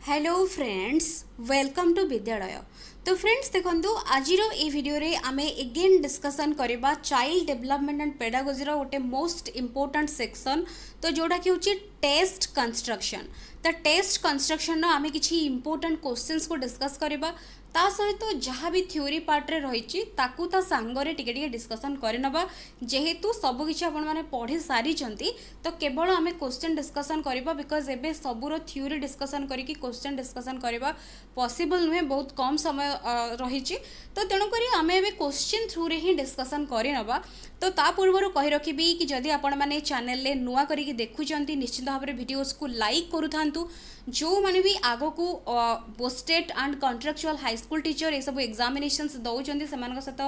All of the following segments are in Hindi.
हेलो फ्रेंड्स, वेलकम टू विद्यालय। तो फ्रेंड्स देखो आज ये वीडियो रे आमे एगेन डिस्कसन करबा चाइल्ड डेवलपमेंट एंड पेडागोजी रो गोटे मोस्ट इंपोर्टेंट सेक्शन। तो जोटा कि होची टेस्ट कंस्ट्रक्शन। तो टेस्ट कंस्ट्रक्शन आमे किछि इंपोर्टेंट क्वेश्चंस को डिस्कस करबा ता सहित जहाँ भी थ्योरी पार्ट रे रही ताकू ता सांगरे टिके टिके डिस्कसन करनबा। जेहेतु सब किछि आपण माने पढ़ी सारी चंती तो केवल आमे क्वेश्चन डिस्कसन करबा बिकॉज एबे सबुरो थ्योरी डिस्कसन करिकि क्वेश्चन डिस्कसन करबा पॉसिबल नुहे, बहुत कम समय रही। तो तेणुक आम ए क्वेश्चन थ्रू रे ही डिस्कसन करनबा। तो ता पूर्व कही रखी कि जदि आपण मैंने चैनल रे नुआ करिकि देखुचंती निश्चित भाव में वीडियोस को लाइक करूथांतु। जो मैंने भी आग को posted and contractual high school teacher ये सब एग्जामिनेशंस दौरान से सहित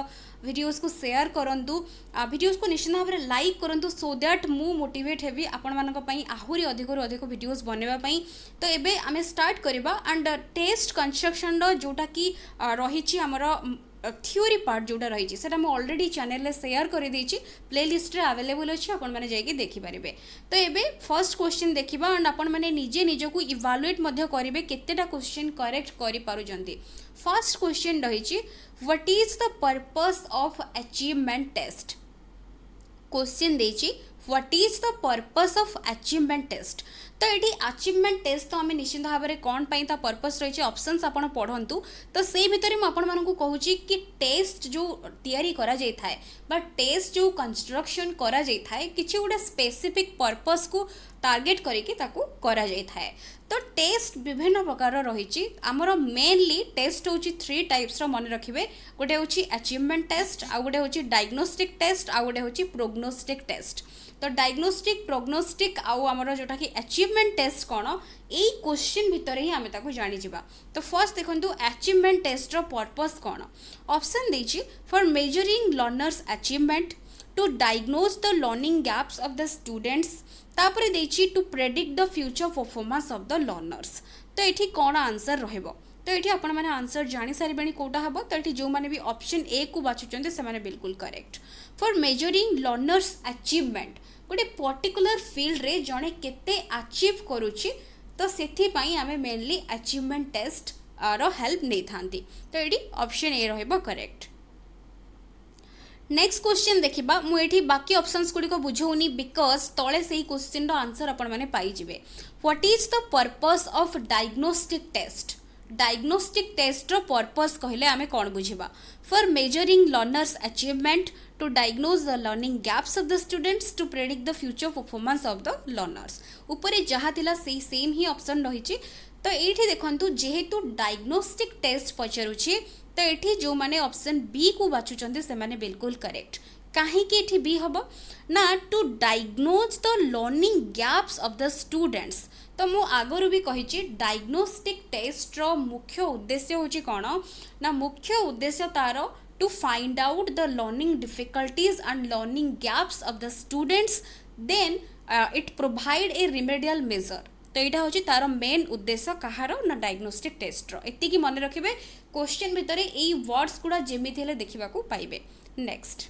वीडियोस को शेयर करंतु, वीडियोस को निश्चित भाव में लाइक करंतु सो दैट मु मोटिवेट हेबी आपण मानक पई आहुरी अधिक अधिक वीडियोस बनवा पई। तो एबे आमे स्टार्ट करबा एंड टेस्ट कंस्ट्रक्शन रो जोटा कि रही हमर थ्योरी पार्ट जोटा रही है ऑलरेडी चैनल शेयर कर देछि, प्लेलिस्ट रे अवेलेबल अच्छी आपण मैंने जाइए देखिपारे। तो एबे फर्स्ट क्वेश्चन देखिबा एंड आपण मैंने निजे निजको इवालुएट मध्य करिवे केतेटा क्वेश्चन करेक्ट करि पारुजंती। फर्स्ट क्वेश्चन रही what is the purpose of achievement test. Question देछि what is the purpose of achievement test. तो ये अचीवमेंट टेस्ट तो आम निश्चित भाव में कौन पाई ता पर्पस रही है ऑप्शंस आपण पढ़ंतु। तो से भितर मुझे आपण मानक कहूँ कि टेस्ट जो तैयारी करा जाय थाए बा टेस्ट जो कंस्ट्रक्शन करा जाय थाए किछि गोटे स्पेसिफिक पर्पस को टार्गेट करिकि ताकू करा जाय थाए। तो टेस्ट विभिन्न प्रकार रही आमर मेनली टेस्ट हूँ थ्री टाइप्स मन रखिए। गोटे हूँ अचीवमेंट टेस्ट, आउ गोटे हूँ डायग्नोस्टिक टेस्ट, आउ गोटे हूँ प्रोग्नोस्टिक टेस्ट। तो डायग्नोस्टिक प्रोग्नोस्टिक आउ आमर जोटा कि अचीवमेंट टेस्ट कौन यही क्वेश्चन भितर ही आम ताको जानी जिबा। तो फर्स्ट देखंतु अचीवमेंट टेस्ट रो पर्पस कौन। ऑप्शन देछि for measuring learners achievement, to diagnose the learning gaps of the students, तापरे देछि to predict the future performance of the learners. तो ये कौन आंसर रहिबो। तो ये आपण मैंने आंसर जानी सारे कौटा हम। तो ये जो मैंने भी ऑप्शन ए को बाछुचंते से माने बिल्कुल correct. For measuring learners achievement गोटे पर्टिकुलर फील्ड रे जड़े केते अचीव करुच्ची तो से आम मेनली अचीवमेंट टेस्ट रो हेल्प नहीं थांती। तो ये ऑप्शन ए रहिबो करेक्ट। नेक्स्ट क्वेश्चन देखिबा मुझे बाकी ऑप्शंस गुड़िक बुझौनी बिकज तले से क्वेश्चन रो आंसर आपण मैंने पाइबे। What is the purpose of diagnostic test. Diagnostic test रो पर्पस कहले आमे कौन बुझिबा। For measuring learners achievement, to diagnose the learning gaps of the students, to predict the future performance of the learners. ऊपर जहाँ थिला से सेम ही ऑप्शन रही। तो ये देखंतु जेहेतु डायग्नोस्टिक टेस्ट पचारुछि तो ये जो मैंने ऑप्शन बी को बाछुचंते से माने बिल्कुल करेक्ट। कहीं ये बी हम ना to diagnose the learning gaps of the students. तो मु आगरू भी कही डायग्नोस्टिक टेस्ट रो मुख्य उद्देश्य होची कौन ना मुख्य उद्देश्य तार to find out the learning difficulties and learning gaps of the students, then it provide a remedial measure. तो यहाँ हूँ तार मेन उद्देश्य कहार ना डायग्नोस्टिक टेस्ट रो। एतिकी मन रखिए क्वेश्चन भितर यही वर्ड्स गुड़ा जमी देखा पाइबे। नेक्स्ट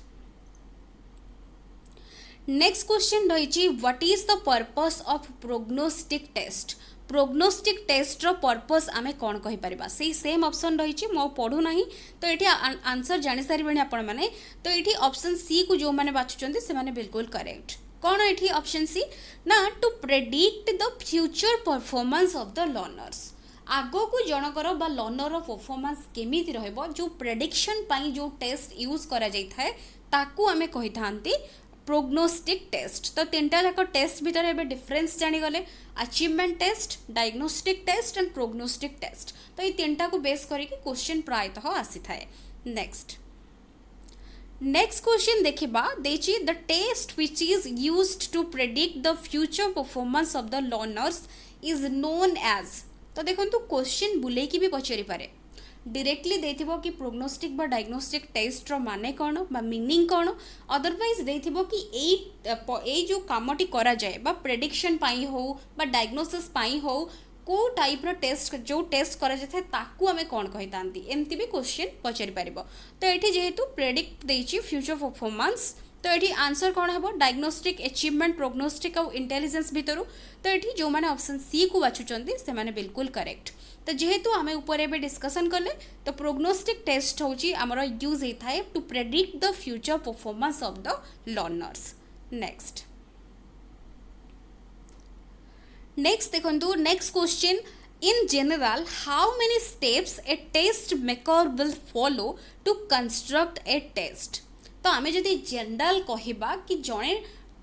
क्वेश्चन रही what is the purpose of prognostic test. Prognostic test रो पर्पस आमे कौन कहि परिबा। से सेम ऑप्शन रही मो पढ़ू नहीं। तो ये आंसर जानी सारे आपण मैंने। तो ये ऑप्शन सी को जो मैंने बाछुचंती से माने बिल्कुल करेक्ट। कौन ये ऑप्शन सी ना to predict the future performance of the learners. आगो को जनकर बा लर्नर परफॉर्मेंस केमिति रहबो जो प्रेडिक्शन पाई जो टेस्ट यूज करा जाय थाए ताकू आमे कहि थांती प्रोग्नोस्टिक टेस्ट। तो तीनटा जाक टेस्ट भितर एबे डिफरेंस जानी गले achievement test, diagnostic test and prognostic test. तो ये तीनटा को बेस करके क्वेश्चन प्रायतः आसी थाए। नेक्स्ट क्वेश्चन देखिबा देछि the test which is used to predict the future performance of the learners is known as. तो देखंतु क्वेश्चन बुले की भी पचारि पारे डायरेक्टली देथिबो कि प्रोग्नोस्टिक बा डायग्नोस्टिक टेस्ट रो माने कौन बा मीनिंग कौन, अदरवाइज देथिबो कि ए जो कामटी करा जाए बा प्रेडिक्शन पाई हो बा डायग्नोसिस पाई हो को टाइप रो टेस्ट जो टेस्ट करा जाए ताकू आमे कौन कहि तांती एमती भी क्वेश्चन पचारि पारिबो। तो एठी जेहेतु प्रेडिक्ट देछि फ्यूचर परफॉर्मेंस तो ये आंसर कौन हम डायग्नोस्टिक अचीवमेंट प्रोग्नोस्टिक और इंटेलिजेंस भितर तो ये जो मैंने ऑप्शन सी को बाछुंट से बिल्कुल करेक्ट तो जेहेतु आम ऊपर डिस्कसन कले तो प्रोग्नोस्टिक टेस्ट हूँ आमर यूज होता है to predict the future performance of the learners next देखो next question in general how many steps a test maker will follow to construct a test तो आमे जदि जनरल कहिबा कि जणे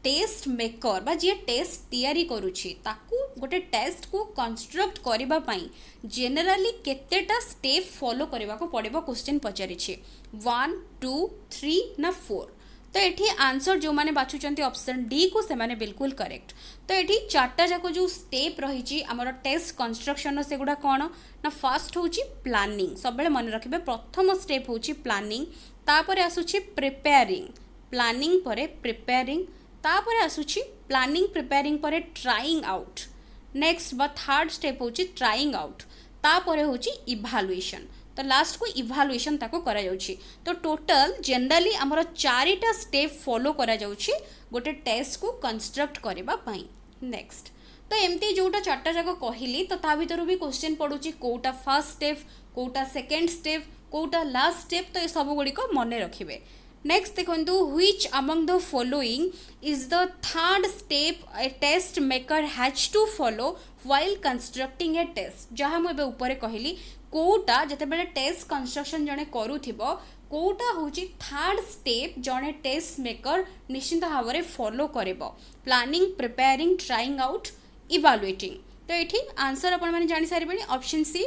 टेस्ट मेकर बा जे टेस्ट तैयारी करूछि ताकू गोटे टेस्ट को कंस्ट्रक्ट करबा पई जनरली केतेटा स्टेप फॉलो करबा को पड़िबो क्वेश्चन पचारि छी 1 2 3 ना 4 तो ये आंसर जो मैंने बाछुंट ऑप्शन डी को से माने बिल्कुल करेक्ट तो ये चार्टा जाक जो स्टेप रही आमर टेस्ट कंस्ट्रक्शन से गुड़ा कौन ना फर्स्ट हूँ प्लानिंग सब मन रखिए प्रथम स्टेप हूँ प्लानिंग तापर आसूची प्रिपेयरिंग प्लानिंग परे प्रिपेयरिंग तापर आसूची प्लानिंग प्रिपेयरिंग परे ट्राइंग आउट नेक्स्ट बा थर्ड स्टेप हूँ ट्राइंग आउट तापर हूँ इभालुएशन तो लास्ट को इभालुएशन ताको करा जाउछि तो टोटल जनरली आमर चारिटा स्टेप फॉलो करा जाउछि गोटे टेस्ट को कंस्ट्रक्ट करबा पई नेक्स्ट तो एमती जोटा चारटा जाक कहली तो ता भीतर भी क्वेश्चन पड़ुछि कोटा फर्स्ट स्टेप कोटा सेकंड स्टेप कोटा लास्ट स्टेप तो ये सब गुड़ी को मन रखिबे नेक्स्ट देखो which among the following is the third step a test maker has to follow while constructing a test जहाँ मुझे ऊपर कहली कोटा जिते टेस्ट कंस्ट्रक्शन जड़े करूथिबो कोटा हूँ थर्ड स्टेप जड़े टेस्ट मेकर निश्चिंत भाव में फॉलो करिबो प्लानिंग प्रिपेयरिंग ट्राइंग आउट इवालुएटिंग तो ये आंसर आपण मैंने जानी सारे ऑप्शन सी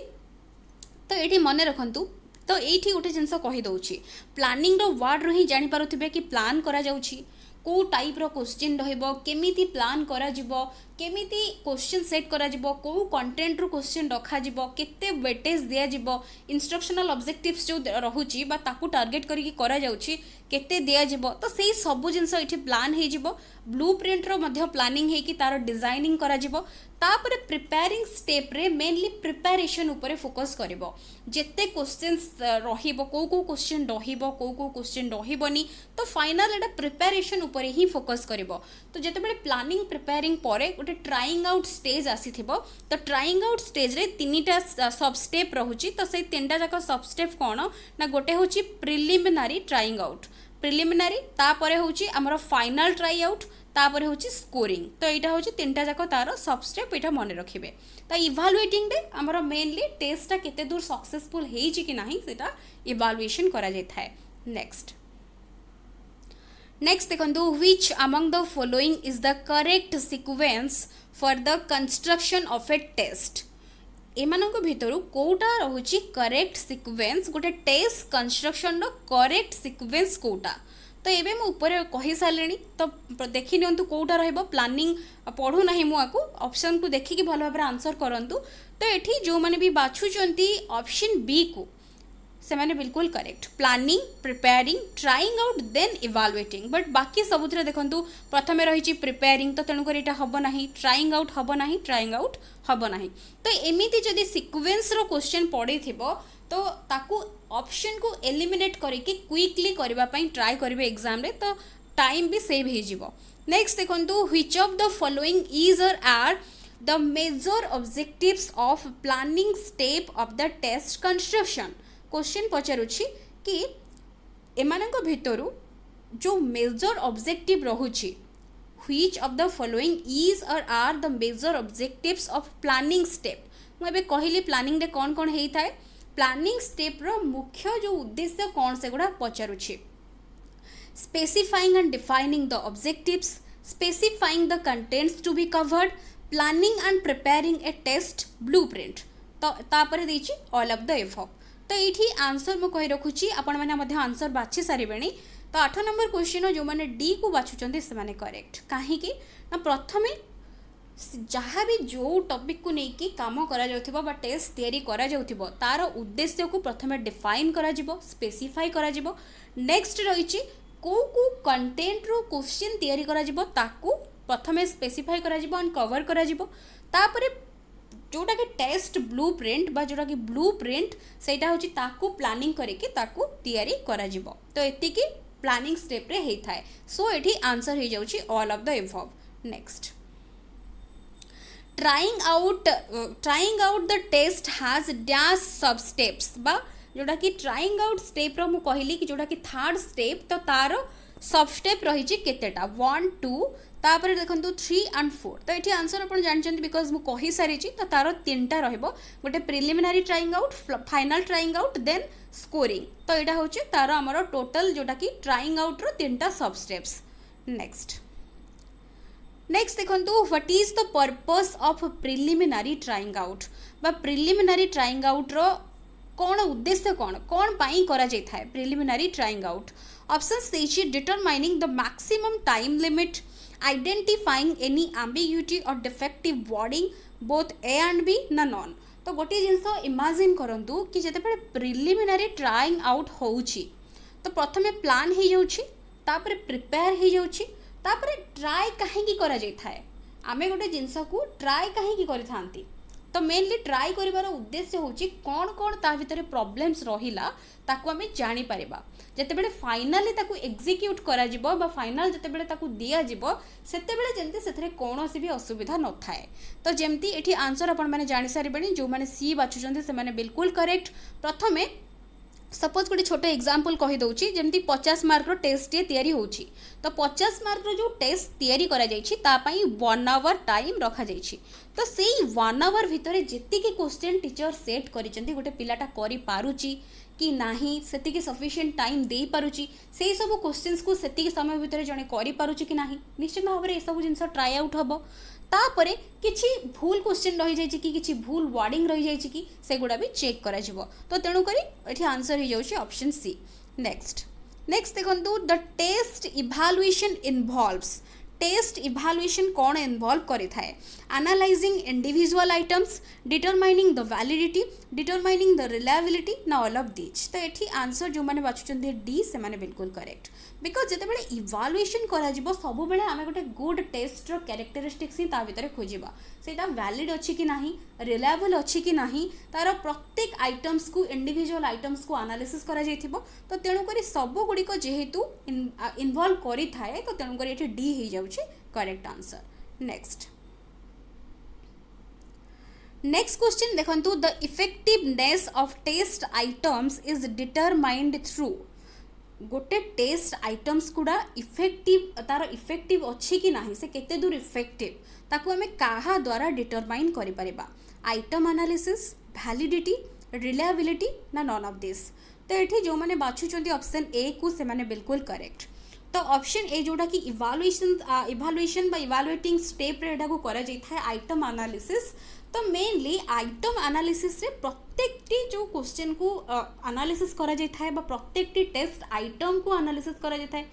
तो ये मन रखु तो ये गोटे जिनस कहीदे प्लानिंग वर्ड रू ही जानीपे कि प्लान करा जाउछि को टाइप रो क्वेश्चन केमिति प्लान करा जिवो केमिति क्वेश्चन सेट करा जिवो को कंटेंट रो क्वेश्चन रखा जिवो केते वेटेज दिया जिवो इंस्ट्रक्शनल ऑब्जेक्टिव्स जो रहुची बा ताकू टार्गेट करिकि करा जाउछि केते दिया जिवो तो सेही सब जिनस एठी प्लान हे जिवो ब्लूप्रिंट रो मध्य प्लानिंग हे कि तार डिजाइनिंग करा जिवो तापर प्रिपेयरिंग स्टेप रे मेनली प्रिपरेशन ऊपर फोकस करिवो जेते क्वेश्चंस रहिबो को क्वेश्चन रहिबो को क्वेश्चन रहिबोनी तो फाइनल एटा प्रिपरेशन ऊपर ही फोकस करिवो तो जेते बेले प्लानिंग प्रिपेयरिंग परे गोटे ट्राइंग आउट स्टेज आसीथिबो तो ट्राइंग आउट स्टेज रे तीनटा सब स्टेप रहुची तो से तीनटा जाक सब स्टेप कोन ना गोटे होची प्रिलिमिनरी ट्राइंग आउट प्रिलिमिनरी तापरे होची हमर फाइनल ट्राई आउट तापर हूँ स्कोरिंग तो यहाँ हूँ तीनटा जाक तार सब स्टेप यहाँ मन रखिए तो इवालुएटिंग रे आमर मेनली टेस्टा केते दूर सक्सेसफुल होइछि कि नाही सेटा इवालुएशन करा जाता है नेक्स्ट देखो which among the following is the correct sequence for the construction of a test एमानक भितर कोटा रहुछि करेक्ट सीक्वेंस गोटे टेस्ट कंस्ट्रक्शन रो करेक्ट सीक्वेंस कोटा तो ये मुझे ऊपर कही सारे तो देखी नियंतु कोटा रहिबो प्लानिंग पढ़ू ना मुझे ऑप्शन को देखिकी भल भाव आंसर करंतु तो ये जो मैंने भी बाछुचंती ऑप्शन बी को से मैंने बिल्कुल correct planning preparing trying out then evaluating but बाकी सबुथिरे देखंतु प्रथम रही प्रिपेयरिंग तो तेणुकर यहाँ हम ना ट्राइंग आउट हम ना ट्राइंग आउट हम ना तो एमती जदि सिक्वेन्स रो क्वेश्चन पड़ी थिबो तो ताकू ऑप्शन को एलिमिनेट करके क्विकली करबा पई ट्राई करेंगे एग्जाम रे तो टाइम भी सेव हो जिवो नेक्स्ट देखंतु which of the following is or are the major objectives of planning step of the test construction question पचारुछि कि एमानक भितरु जो मेजर ऑब्जेक्टिव रहुछि which of the following is or are the major objectives of planning step मुझे कहली प्लानिंग रे कौन कौन होता है प्लानिंग स्टेप रो मुख्य जो उद्देश्य कौन से गुड़ा पचारुछि specifying and defining the objectives specifying the contents to be covered planning and preparing a test blueprint तो तापर देछि ऑल ऑफ द एबव तो ये आंसर मु कहि रखुछि आपण माने मध्य आंसर बाछि सारिबेनी तो 8 नंबर क्वेश्चन जो मैंने डी को बाछुचंती से माने करेक्ट काहे कि ना प्रथमे जहाँ भी जो टॉपिक को लेकिन काम करा जाउथिबो बा टेस्ट तैयारी करा जाउथिबो तार उद्देश्य को प्रथमे डिफाइन करा जिवो स्पेसिफाई करा जिवो नेक्स्ट रहिछि को कंटेंट रो क्वेश्चन तैयारी करा जिवो ताकू प्रथमे स्पेसिफाई करा जिवो एंड कवर करा जिवो तापरे जोटा कि टेस्ट ब्लूप्रिंट बा जोटा कि ब्लूप्रिंट सेटा होछि ताकू प्लानिंग करके ताकू तैयारी करा जिवो तो एतिकी प्लानिंग स्टेप रे हेई थाए सो एठी आंसर हे जाउची all of the above next trying out the test has dash sub steps बा जोटा कि trying out step रो मु कहली कि जोटा कि थर्ड स्टेप तो तार सब स्टेप रही केतेटा 1 2 तापर देखंतु 3 and 4 तो ये आंसर अपन जानछन बिकॉज मु कहि सारी तो तार तीनटा रहइबो गोटे preliminary trying out final trying out then scoring तो यहाँ हूँ तार आमर टोटल जोटा कि ट्राइंग आउट रो तीनटा सब स्टेप्स नेक्स्ट देखो what is the purpose of preliminary trying out बा प्रिलिमिनरी ट्राइंग आउट रो कौन उद्देश्य कौन पाई करा जाय थाए प्रिलिमिनरी ट्राइंग आउट ऑप्शंस देछि determining the maximum time limit identifying any ambiguity or defective wording both A and B ना नॉन तो गोटे जिनस इमेजिन करंतु कि जेतेबेले प्रिलिमिनरी ट्राइंग आउट होउछि तो प्रथमे प्लान हो जाउछि तापर प्रिपेयर हो जाउछि तापर ट्राए कहीं करा जाय थाए आमे गोटे जिनस को ट्राए कहीं करि थांती तो मेनली ट्राए करिवार उद्देश्य होची कौन कौन ता भितर प्रॉब्लम्स रहिला ताकू आमे जानि परिबा जेतेबेले फाइनली ताकू एग्जीक्यूट करा जिवो बा फाइनल जेतेबेले ताकू दिया जिवो सेतेबेले जेंति सेथरे कोनोसी भी असुविधा न थाए तो जेमती एठी आंसर अपन माने जानि सारिबेनी जो माने सी बाछुचंती से माने बिल्कुल करेक्ट प्रथमे सपोज गोटे छोटे एग्जांपल कहि दउची जेमती 50 मार्क रो टेस्ट तैयारी होची तो 50 मार्क रो जो टेस्ट तैयारी करा जायछि ता पई 1 आवर टाइम रखा जायछि तो सेई 1 आवर भितरे जेति के क्वेश्चन टीचर सेट करिसंती गोटे पिलाटा करि पारुची कि नाही सेति के सफिशिएंट टाइम दे पारुची सेई सब क्वेश्चंस को सेति के समय भितरे जने करि पारुची कि नाही निश्चित भाव रे ए सब जिंस ट्राई आउट हबो तापरे किछि भूल क्वेश्चन रही जाय कि किछि भूल वर्डिंग रही जाय कि से गुडा भी चेक करा जिवो तो तेणु करी एठी आंसर हो जाउची ऑप्शन सी नेक्स्ट देखंतु the test evaluation involves test evaluation कौन इन्वॉल्व करि थाए analysing individual items determining the validity determining the reliability ना ऑल ऑफ दिस तो एठी आंसर जो माने बाछुचंती डी से माने बिल्कुल करेक्ट बिकॉज जेतेबेले इवैल्यूएशन करा जिवो सब बेले आमे गोटे गुड टेस्ट रो कैरेक्टरिस्टिक्स ही ता भितरे खोजिबा सेटा वैलिड अछि कि नाही रिलायबल अछि कि नाही तार प्रत्येक आइटम्स को इंडिविजुअल आइटम्स को एनालिसिस करा जायथिबो तो तेणु करी सब गुडी को जेहेतु इन्वॉल्व करि थाए तो तेणु करी एठी डी हे जाउछि करेक्ट आंसर नेक्स्ट क्वेश्चन देखंतु the effectiveness of test items is determined through गोटे टेस्ट आइटम्स गुड़ा इफेक्टिव तार इफेक्टिव अच्छी कि नाही से केते दूर इफेक्टिव ताकू आमे काहा द्वारा डिटरमाइन करि परिबा आइटम एनालिसिस वैलिडिटी रिलायबिलिटी ना नॉन ऑफ दिस तो एठी जो माने बाछुचंती ऑप्शन ए को से माने बिल्कुल करेक्ट तो ऑप्शन ए जोटा कि इवैल्यूएशन बा इवैल्यूएटिंग स्टेप रे एटा को करा जाय थाए आइटम एनालिसिस तो मेनली आइटम एनालिसिस रे प्रत्येकटी जो क्वेश्चन को एनालिसिस करा जाय थाए बा प्रत्येकटी टेस्ट आइटम को एनालिसिस करा जाय थाए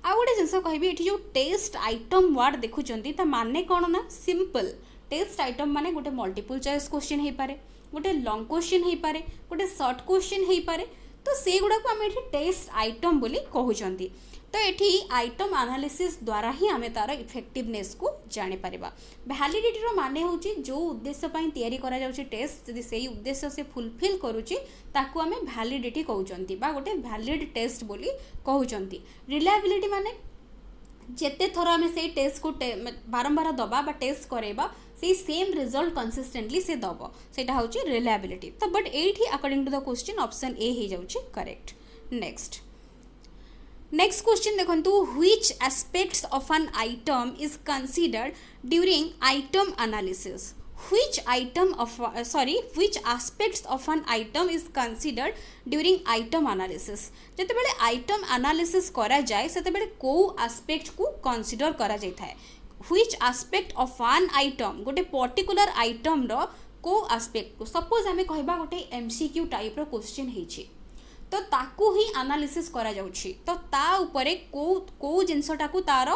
आ गोटे जिनस कहबी एठी जो टेस्ट आइटम वर्ड देखुचंती ता माने कोन ना सिंपल टेस्ट आइटम माने गोटे मल्टीपल चॉइस क्वेश्चन हे पारे गोटे लॉन्ग क्वेश्चन हे पारे गोटे शॉर्ट क्वेश्चन हे पारे तो से गुडा को हम एठी टेस्ट आइटम बोली कहउचंती तो एठी आइटम एनालिसिस द्वारा ही आमे तार इफेक्टिवनेस को जानि परिबा वैलिडिटी रो माने होची जो उद्देश्य पई तयारी करा जाउची टेस्ट यदि सेही उद्देश्य से फुलफिल करूची ताकू आमे वैलिडिटी कहउचंती बा गोटे वैलिड टेस्ट बोली कहउचंती रिलायबिलिटी माने जेते थोर आमे सेही टेस्ट को बारंबार दबा बा टेस्ट करेबा से सेम रिजल्ट कंसिस्टेंटली से दबो सेटा होची रिलायबिलिटी तो बट एठी according to the question option A हे जाउची करेक्ट नेक्स्ट क्वेश्चन देखंतु which aspects of an item is considered during item analysis which aspects of an item is considered during item analysis जेतेबेले आइटम एनालिसिस करा जाय सेतेबेले को एस्पेक्ट को कंसीडर करा जाय थाए which aspect of an item गोटे पर्टिकुलर आइटम रो को एस्पेक्ट को सपोज हमें कहबा गोटे एमसीक्यू टाइप रो क्वेश्चन हेछि तो ताकू ही एनालिसिस करा जाउछि तो ता ऊपरे को जिंसटा को तार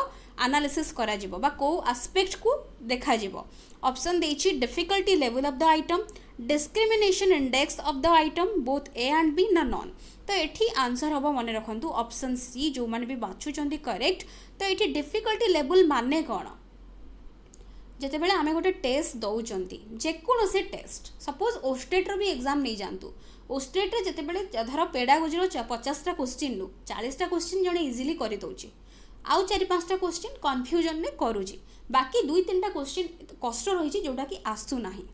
एनालिसिस करा जिवो बा को एस्पेक्ट को देखा जिवो ऑप्शन देछि difficulty level of the item discrimination index of the item both A and B ना नॉन तो एठी आंसर हबो मने रखंतु ऑप्शन सी जो माने भी बाछुचंती करेक्ट तो एठी डिफिकल्टी लेवल माने कोन ଯେତେବେଳେ ଆମେ ଗୋଟେ ଟେଷ୍ଟ ଦଉଛନ୍ତି ଯେକୌଣସି ଟେଷ୍ଟ ସପୋଜ ଓଷ୍ଟେଟ୍ର ବି ଏକ୍ଜାମ୍ ନେଇଯାଆନ୍ତୁ ଓଷ୍ଟେଟ୍ରେ ଯେତେବେଳେ ଧର ପେଡାଗୋଜିର 50ଟା କ୍ୱେଶ୍ଚିନ୍ରୁ 40ଟା କ୍ୱେଶ୍ଚିନ୍ ଜଣେ ଇଜିଲି କରିଦେଉଛି ଆଉ 4-5ଟା କ୍ୱେଶ୍ଚିନ୍ କନଫ୍ୟୁଜନରେ କରୁଛି ବାକି 2-3ଟା କ୍ୱେଶ୍ଚିନ୍ କଷ୍ଟ ରହିଛି ଯେଉଁଟାକି ଆସୁନାହିଁ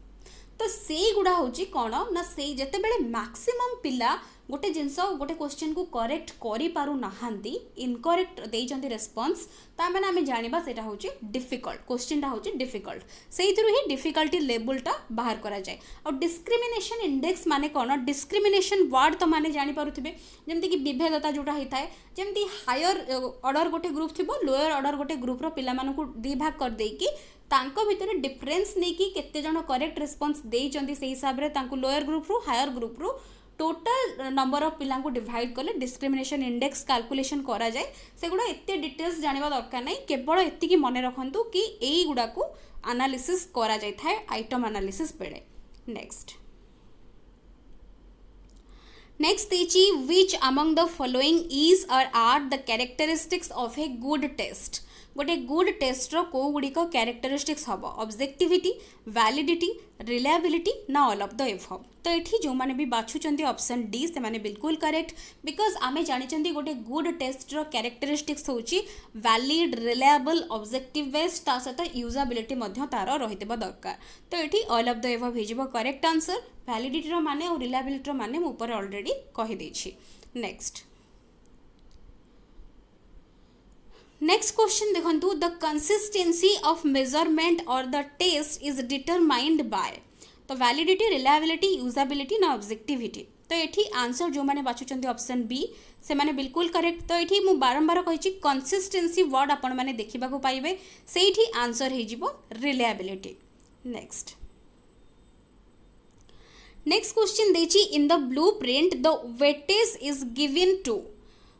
तो सेई गुड़ा होची कौन ना से जेतेबेले मैक्सिमम पिला गोटे जिनस गोटे क्वेश्चन को करेक्ट करि पारु नाहांती इनकरेक्ट देइचंती रेस्पॉन्स ता माने आमे जानिबा सेटा होची डिफिकल्ट क्वेश्चन टा होची डिफिकल्ट सेइथिरु ही डिफिकल्टी लेवल टा बाहर करा जाय और डिस्क्रिमिनेशन इंडेक्स माने कौन डिस्क्रिमिनेशन वर्ड तो माने जानि पारुथिबे जेमति कि विभेदता जोटा हिताए जेमति हायर ऑर्डर गोटे ग्रुप थिबो लोअर ऑर्डर गोटे ग्रुप रो पिला मानकु दि भाग कर देकी तांको भितर डिफरेंस नहीं कि केते जण करेक्ट रिस्पांस देइचंती से हिसाब रे तांको लोअर ग्रुप रो हायर ग्रुप रो टोटल नंबर ऑफ पिला को डिवाइड कले डिस्क्रिमिनेशन इंडेक्स कैलकुलेशन करा जाए सेगुड़ा एते डिटेल्स जानिबा दरकार नहीं केवल एतिकी मने रखंतु कि एई गुडा को एनालिसिस करा जाय थाए आइटम एनालिसिस बेडे नेक्स्ट देची which among the following is or are the characteristics of a good test गोटे गुड टेस्टर कौ गुड़िक कैरेक्टरिस्टिक्स हम ऑब्जेक्टिविटी वैलिडिटी रिलायबिलिटी ना ऑल ऑफ द एबव तो ये जो मैंने भी बाछुंट ऑप्शन डी से माने बिल्कुल करेक्ट बिकॉज आमे जानी गोटे गुड टेस्टर कैरेक्टरिस्टिक्स होची वैलिड रिलायबल ऑब्जेक्टिव बेस्ड ता सहित यूजेबिलिटी तार रही दरकार तो ये ऑल ऑफ द एबव हो करेक्ट आंसर वैलिडिटी माने और रिलायबिलिटी माने मु ऊपर ऑलरेडी कही नेक्स्ट नेक्स्ट क्वेश्चन देखंतु द कंसिस्टेंसी ऑफ मेजरमेंट और the test is determined by तो वैलिडिटी रिलायबिलिटी यूजेबिलिटी ना ऑब्जेक्टिविटी तो ये आंसर जो मैंने बाछुंट ऑप्शन बी से माने बिल्कुल करेक्ट तो ये बारंबार कही कंसिस्टेंसी वर्ड आपण मैंने देखा पाइबे से आंसर हो रिलायबिलिटी नेक्स्ट क्वेश्चन देची in the blueprint the weightage is given to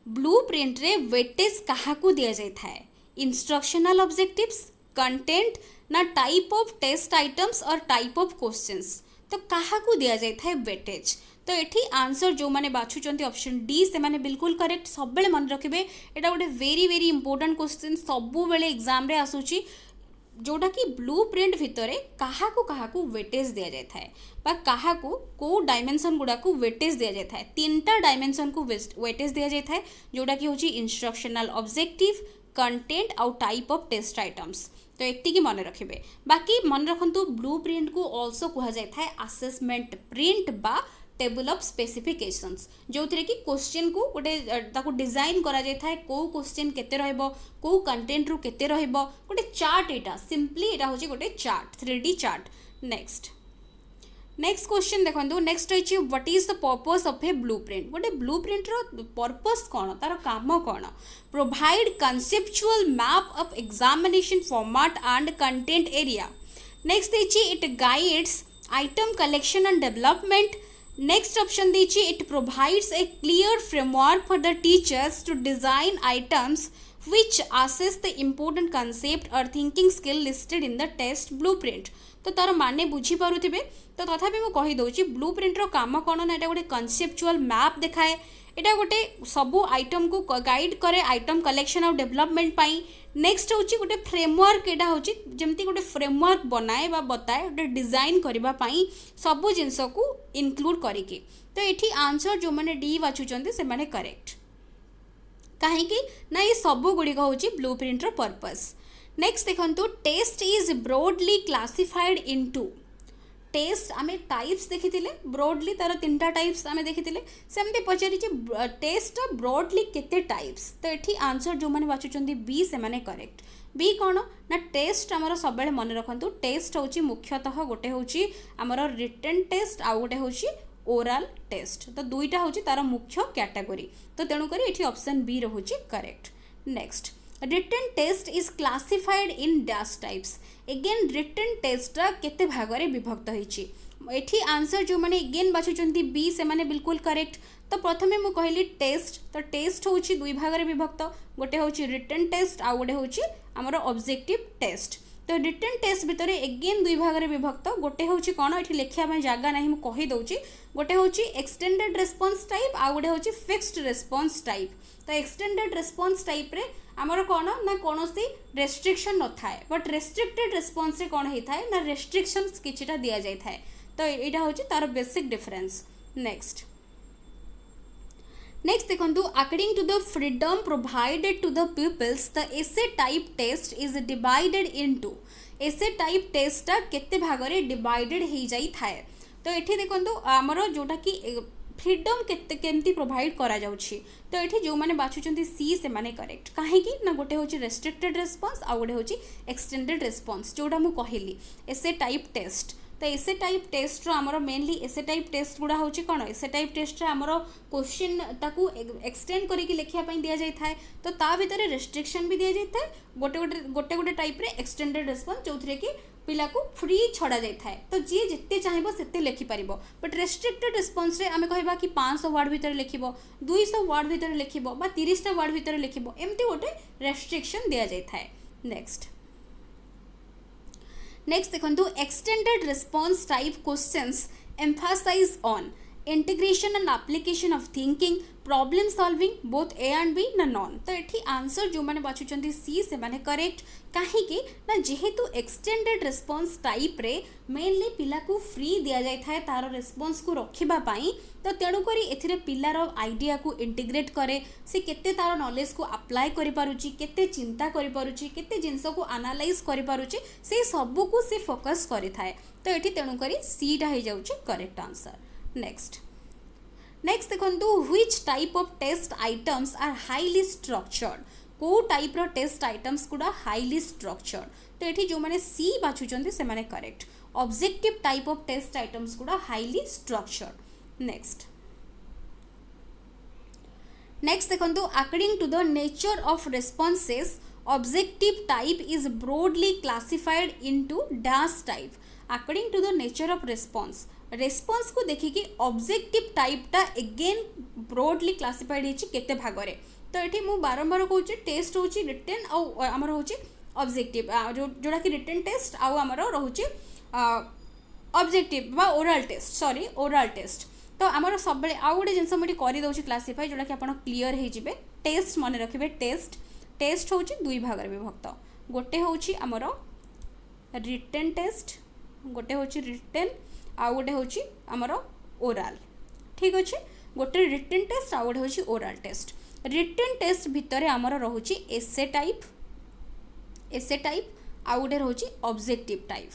blueprint रे वेटेज काहाकू दिया जाय थाए इंस्ट्रक्शनल ऑब्जेक्टिव्स कंटेंट ना type of test items or type of questions तो काहाकू दिया जाय थाए वेटेज तो ये आंसर जो मैंने बाछुंट ऑप्शन डी से माने बिल्कुल करेक्ट सब बेले मन रखिबे एटा गोटे वेरी वेरी इंपोर्टेंट क्वेश्चन सबु बेले एग्जाम रे आसुची जोटा कि ब्लू प्रिंट भितर काहाकू वेटेज दिया जाय थाए बा काहाकू को डायमेंशन गुडा को वेटेज दिया जाय थाए तीनटा डायमेंशन को वेटेज दिया जाय थाए जोटा कि होची इंस्ट्रक्शनल ऑब्जेक्टिव कंटेंट आउ टाइप ऑफ टेस्ट आइटम्स तो एतिकी मन रखिबे बाकी मन रखंतु ब्लू प्रिंट को आल्सो कहा जाय थाए असेसमेंट प्रिंट बा टेबल ऑफ स्पेसिफिकेशंस जो थे कि क्वेश्चन को गोटे ताको डिजाइन करा जाय थाए को क्वेश्चन केते रहइबो को कंटेंट रु केते रहइबो गोटे चार्ट एटा सिंपली एटा होची गोटे chart 3D chart next question देखंतु नेक्स्ट होची what is the purpose of a blueprint गोटे ब्लूप्रिंट रो पर्पस कोन तार काम कोन provide conceptual map of examination format and content area next होची it guides item collection and development next option दीजिए it provides a clear framework for the teachers to design items which assess the important concept or thinking skill listed in the test blueprint तो तार माने बुझी पारुथिबे तो तथापि मु कहि दउची ब्लूप्रिंट रो काम कोन ना एटा गोटे कंसेप्चुअल मैप देखाए एटा गोटे सबु आइटम को गाइड करे आइटम कलेक्शन और डेवलपमेंट पाई नेक्स्ट होची गोटे फ्रेमवर्क एटा होची जेमति गोटे फ्रेमवर्क बनाए बा बताए गोटे डिजाइन करबा पाई सबु जिंस को इंक्लूड करिके तो एठी आंसर जो माने डी बाछुचंती से माने करेक्ट कहीं ना ये सबू गुड़िक हूँ ब्लूप्रिंट रो पर्पस नेक्स्ट देखंतु test is broadly classified into test आमे टाइप्स देखिथिले ब्रॉडली तार तीनटा टाइप्स आमे देखिथिले सेमते पचारि टेस्ट ब्रॉडली केते टाइप्स तो एठी आंसर जो माने बाछुचंदी बी से माने करेक्ट बी कौन ना टेस्ट आमर सब बेले मन रखंतु टेस्ट होची मुख्यतः गोटे होची आमर रिटन टेस्ट आ गोटे होची ओरल टेस्ट तो दुईटा होची तार मुख्य कैटेगरी तो तेणुक ये ऑप्शन बी रोचे correct next written test is classified in dash types again written test केते भागरे विभक्त होईची एठी आंसर जो माने एगेन बाछुचंती बी से माने बिल्कुल करेक्ट तो प्रथमे मु कहली टेस्ट तो टेस्ट होची दुई भागरे विभक्त गोटे होची रिटन टेस्ट आ गोटे होची हमर ऑब्जेक्टिव टेस्ट तो रिटन टेस्ट भितर एगेन दुई भाग में विभक्त गोटे हूँ कौन ये लिखा जगह ना मुझे कहीदे गोटे हूँ एक्सटेंडेड रेस्पॉन्स टाइप आउ गोटे हूँ फिक्स्ड रेस्पॉन्स टाइप तो एक्सटेंडेड रेस्पॉन्स टाइप रे आमर कौन ना कौन रेस्ट्रिक्शन न थाए बट रेस्ट्रिक्टेड रेस्पॉन्स रे कौन होता है ना रेस्ट्रिक्शन किछिटा दिया जाय थाए तो यहाँ हूँ तार बेसिक डिफरेंस नेक्स्ट देखो according to the freedom provided to the pupils the essay type test is divided into essay type टेस्टा केते भाग में डिवाइडेड हो जाई थाए तो ये देखो आमर जोटा कि फ्रीडम केमती प्रोवाइड करा जाउछि तो ये जो मैंने बाछुचंती सी से माने करेक्ट कहीं ना गोटे हूँ रेस्ट्रिक्टेड रेस्पॉन्स आउ गोटे हूँ एक्सटेंडेड रेस्पॉन्स जोटा मुझे कहली एसे टाइप टेस्ट तो एसे टाइप टेस्ट आमर मेनली एसे टाइप टेस्ट गुड़ा हूँ कौन एसे टाइप टेस्ट आमर क्वेश्चन ताकू एक्सटेंड करके लिखापी दि जाए तो ता भीतर रेस्ट्रिक्शन भी दि जाए गोटे गोटे गोटे टाइप रे एक्सटेंडेड रेस्पॉन्स जो थे कि पिला को फ्री छड़ा जाए तो जी जिते चाहिए से लिखिपर बट रेस्ट्रिक्टेड रेस्पॉन्स रे आमे कहबा कि 500 वर्ड भीतर लिखिब 200 वर्ड भीतर लिखिब बा 30टा वर्ड भीतर लिखिब एमती गोटे रेस्ट्रिक्शन दिया जाए नेक्स्ट देखो extended response type questions emphasise on integration and application of thinking problem solving both A and B ना नॉन तो ये आंसर जो मैंने बाछुचंती सी से माने करेक्ट कहीं ना जेहेतु एक्सटेंडेड रेस्पॉन्स टाइप रे मेनली पिला को फ्री दिया जाए था तार रेस्पॉन्स को रखिबा पाई तो तेणुक एथिरे पिलार आइडिया को इंटीग्रेट करे से केते तार नॉलेज को अप्लाई करि पारुची केते चिंता करि पारुची केते जिंस को एनालाइज करि पारुची से सब को से फोकस करि थाए तो एठी तेणुक सी टा हो जाउची करेक्ट आंसर नेक्स्ट देखो which type of test items are highly structured को टाइप रो टेस्ट आइटम्स गुड़ा हाईली स्ट्रक्चर्ड तो ये जो मैंने सी बाछुचंती से माने correct objective type of test items गुड़ा हाईली स्ट्रक्चर्ड नेक्स्ट देखो according to the nature of responses objective type is broadly classified into dash type according to the nature of response को देखिकी ऑब्जेक्टिव टाइपटा एगेन ब्रॉडली क्लासिफाइड होते भाग में तो ये मुझे बारंबार कहूँ टेस्ट हूँ रिटेन आमर हूँ ऑब्जेक्टिव जोड़ा कि रिटेन टेस्ट आमर रोचे ऑब्जेक्टिव बा oral test sorry oral test तो आमर सब आउ गोटे जिन मुझे करदे क्लासीफाई जोटा कि आप क्लीयर हो टेस्ट मन रखिए टेस्ट हूँ दुई भाग में विभक्त गोटे हूँ आमर रिटेन टेस्ट गोटे हूँ रिटेन आउ गोटे हूँ आमर ओराल ठीक अच्छे गोटे रिटेन टेस्ट आउ गोटे हूँ ओराल टेस्ट रिटेन टेस्ट भितर आमर रोचे एसे टाइप आउ गोटे रोचे ऑब्जेक्टिव टाइप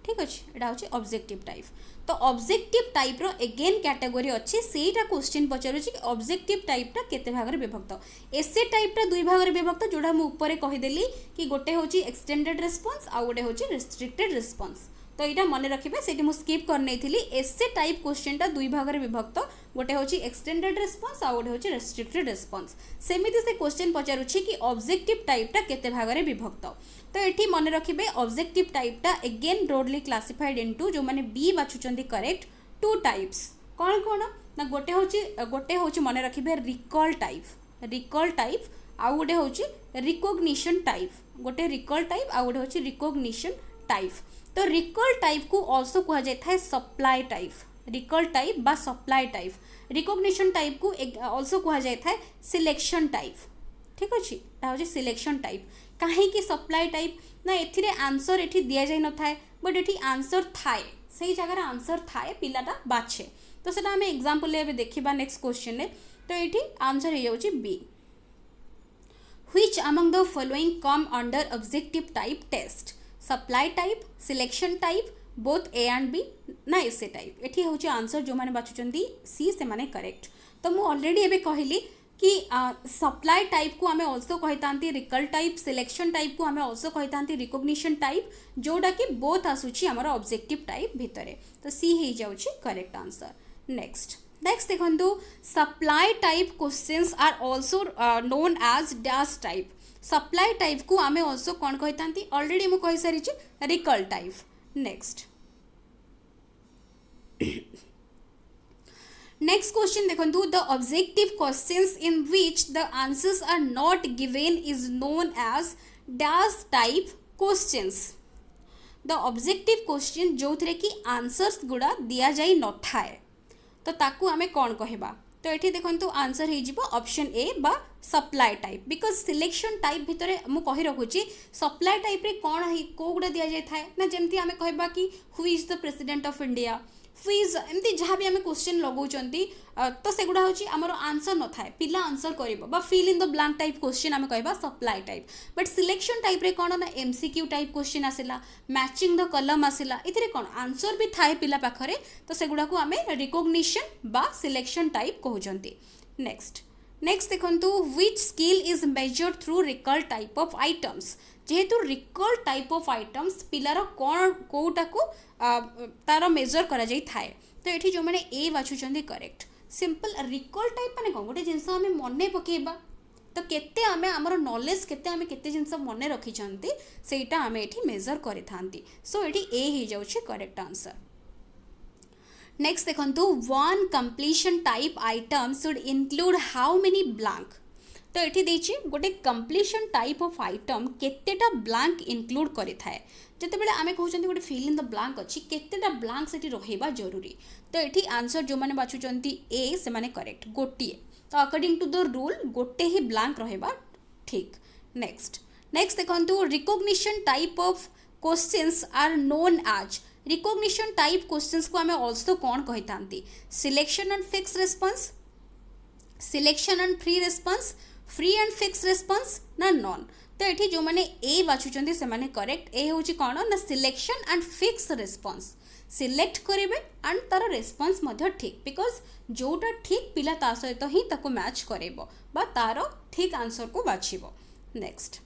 ठीक अच्छे यहाँ हूँ ऑब्जेक्टिव टाइप तो ऑब्जेक्टिव टाइप रो एगेन कैटेगोरी अच्छी सेटा क्वेश्चन पचारूँ कि ऑब्जेक्टिव टाइपटा केते भाग में विभक्त एसे टाइपटा दुई भाग में विभक्त जोड़ा मुझे कहीदेली कि गोटे हूँ एक्सटेंडेड रेस्पॉन्स आउ गोटे हूँ रेस्ट्रिक्टेड रेस्पॉन्स तो यहाँ मन रखिए से मुझे स्किप करनी एसे टाइप क्वेश्चनटा दुई भाग में विभक्त गोटे हूँ एक्सटेंडेड रेस्पॉन्स आउ गोटे हूँ रेस्ट्रिक्टेड रेस्पॉन्स सेमिति से क्वेश्चन पचारूँ कि ऑब्जेक्टिव टाइपटा केते भाग में विभक्त तो ये मन रखिए ऑब्जेक्टिव टाइपटा एगेन ब्रॉडली क्लासिफाइड इनटू जो मैंने बी बाछुचंती करेक्ट टू टाइप्स कौन कौन ना गोटे हूँ मन रखिए रिकॉल टाइप आउ गोटे हूँ रिकॉग्निशन टाइप गोटे रिकॉल टाइप आउ गोटे हूँ रिकॉग्निशन टाइप तो रिकॉल टाइप को ऑल्सो कहा जाता है सप्लाई टाइप रिकॉल टाइप बा सप्लाई टाइप रिकॉग्निशन टाइप को ऑल्सो कहा जाता है सिलेक्शन टाइप ठीक अच्छे हूँ सिलेक्शन टाइप कहीं सप्लाई टाइप ना ए आंसर ये दि जाए न था बट ये आंसर थाए से जगह आंसर थाए पिलाटा बाछे तो सेटा आम एग्जांपल देखा नेक्स्ट क्वेश्चन तो ये आंसर हो जाऊँ B which among the following come under objective type test supply type selection type both A and B ना एसे टाइप ये हूँ आंसर जो मैंने बाछुचंती सी से माने करेक्ट तो मुझे ऑलरेडी एबे कहली कि सप्लाई टाइप को आम ऑल्सो कही रिकल टाइप सिलेक्शन टाइप को आम ऑल्सो कही रिकॉग्निशन टाइप जोड़ा कि बोथ आसूची आमर ऑब्जेक्टिव टाइप भितर तो सी हो जाऊँ करेक्ट आंसर नेक्स्ट देखो supply type questions are also known as dash type supply type को आम ऑल्सो कौन कही ऑलरेडी मुझे कही sorry recall type next next question देखो the objective questions in which the answers are not given is known as dash type questions the objective question जो थे कि आंसर्स गुड़ा दि जाई न थाए तो ताकू आमे कौन कहबा तो ये देखो आंसर हो ऑप्शन ए बा supply type because selection type भितर मु कहि रखुची सप्लाई टाइप रे कौन को गुड़ा दि जाए थाए ना जमती आमे कहबा कि who is the president of India फ्रीज एमती जहाँ भी आम क्वेश्चन लगाउछंती तो सेगुड़ा हूँ आमर आंसर न थाए पिला आंसर कर fill in the blank type question आम कहबा supply type but selection type रे कौन ना एमसीक्यू टाइप क्वेश्चन आसिला मैचिंग द कलम आसिला इतरे कौन आंसर भी थाए पिला पाखरे तो सेगुड़ा को आम रिकॉग्निशन बा सिलेक्शन टाइप कहउछंती नेक्स्ट नेक्स्ट देखंतु which skill is measured through recall type of items जेहेतु रिकॉल टाइप ऑफ आइटम्स पिलार कौन कोटा को तार मेजर करा जाई थाए तो ये जो मैंने ए बाछुचंदी करेक्ट सिंपल रिकॉल टाइप माने कौन गोटे जिनस आम मन पकेबा तो केते आमे आमर नॉलेज केते आमे केते जिनस मन रखिछंती सेटा आमे एठी मेजर करि थांती सो एठी ए ही जाउछि करेक्ट आंसर नेक्स्ट देखंतु one completion type item should include how many blank तो ये देखिए गोटे कंप्लीशन टाइप ऑफ आइटम केतेटा ब्लैंक इंक्लूड करि थाए जितेबाला आम कहते गोटे फिल इन द ब्लैंक अच्छी केतेटा ब्लैंक से रहा जरूरी तो ये आंसर जो मैंने बाछुंट ए से माने करेक्ट गोटे तो अकॉर्डिंग टू द रूल गोटे ही ब्लैंक रहा ठीक नेक्स्ट नेक्स्ट देखो recognition type of questions are known as recognition type questions को आम ऑल्सो कौन कही था selection and fix response selection and free response free and fix response ना नॉन तो ये जो मैंने ए बाछुंट से माने करेक्ट ए हूँ कौन ना selection and fix response select करेंगे एंड तार रेस्पॉन्स ठीक बिकज जोटा ठीक पिला ता सहित ही ताको मैच करेबो बा तार ठीक आंसर को बाछिबो next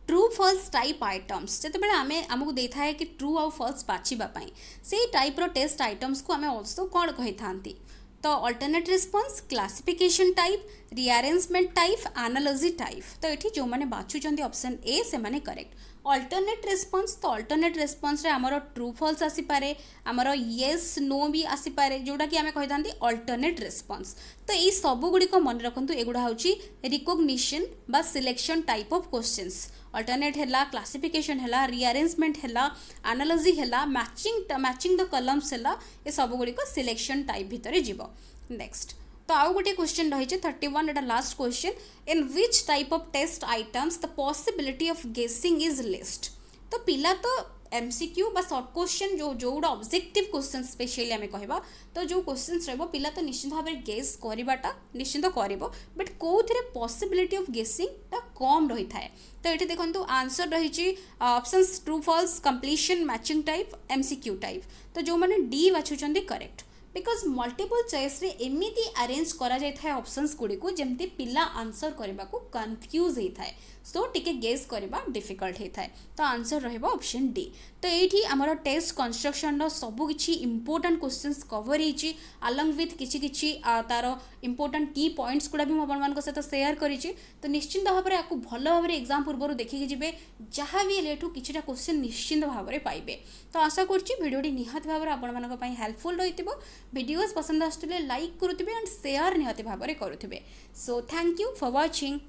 true false type items जिते आम आमको दे था कि ट्रू आउ फॉल्स बाछिबाई से टाइप रो टेस्ट आइटम्स को आम ऑल्सो कौन कही था तो alternate response classification type rearrangement type analogy type तो ये जो मैंने बाछुंट ऑप्शन ए से माने करेक्ट अल्टरनेट रिस्पॉन्स तो अल्टरनेट रिस्पॉन्स रे आमर ट्रू फॉल्स आसीपारे आमर येस नो भी आसीपारे जोटा कि आम कही था अल्टरनेट रिस्पॉन्स तो ये सब गुड़िक मन रखु एगुड़ा हूँ रिकॉग्निशन बा selection type of questions alternate है क्लासिफिकेशन है रिअरेंजमेंट है एनालॉजी है मैचिंग द कलम्स है ये सब गुड़िक सिलेक्शन टाइप भितर जीव नेक्स्ट तो आउ गोटे क्वेश्चन रही 31 एटा last question in which type of test items the possibility of guessing is least तो पिला तो एमसीक्यू बा शॉर्ट क्वेश्चन जो ऑब्जेक्टिव क्वेश्चन स्पेशली आम कहबा तो जो क्वेश्चन रहिबो पिला तो निश्चित भाव में गेस करवाटा निश्चित करिबो बट कोथिरे पॉसिबिलिटी ऑफ गेसिंग ता कम रही थाए तो ये देखो आंसर रही options true false completion matching type MCQ type तो जो मैंने डी बाछुंट करेक्ट बिकज मल्टीपल चॉइस रे एमिति अरेंज करा जाय थाए ऑप्शंस गुडी को जेमती पिला आंसर करबा को कंफ्यूज हे थाए सो टिके गेस करबा डिफिकल्ट हे थाए तो आंसर रहबो ऑप्शन डी तो एठी हमर टेस्ट कंस्ट्रक्शन रो सब किछि इंपोर्टेंट क्वेश्चंस कवर हेछि अलोंग विथ किछि किछि तार इंपोर्टेंट की पॉइंट्स गुडा भी म आपण मानको सहित शेयर करिछि तो निश्चित भाव में आपको भल भाव में एग्जाम पूर्व देखिए जिबे जहाँ भी लेठू किछिटा क्वेश्चन निश्चित भाव में पाइबे तो आशा करछि वीडियोटी निहात भाव में आपण मानक पई हेल्पफुल रहितिबो वीडियोस पसंद आसुले लाइक करुथिबे एंड शेयर निहात भाव में करुथिबे so thank you for watching.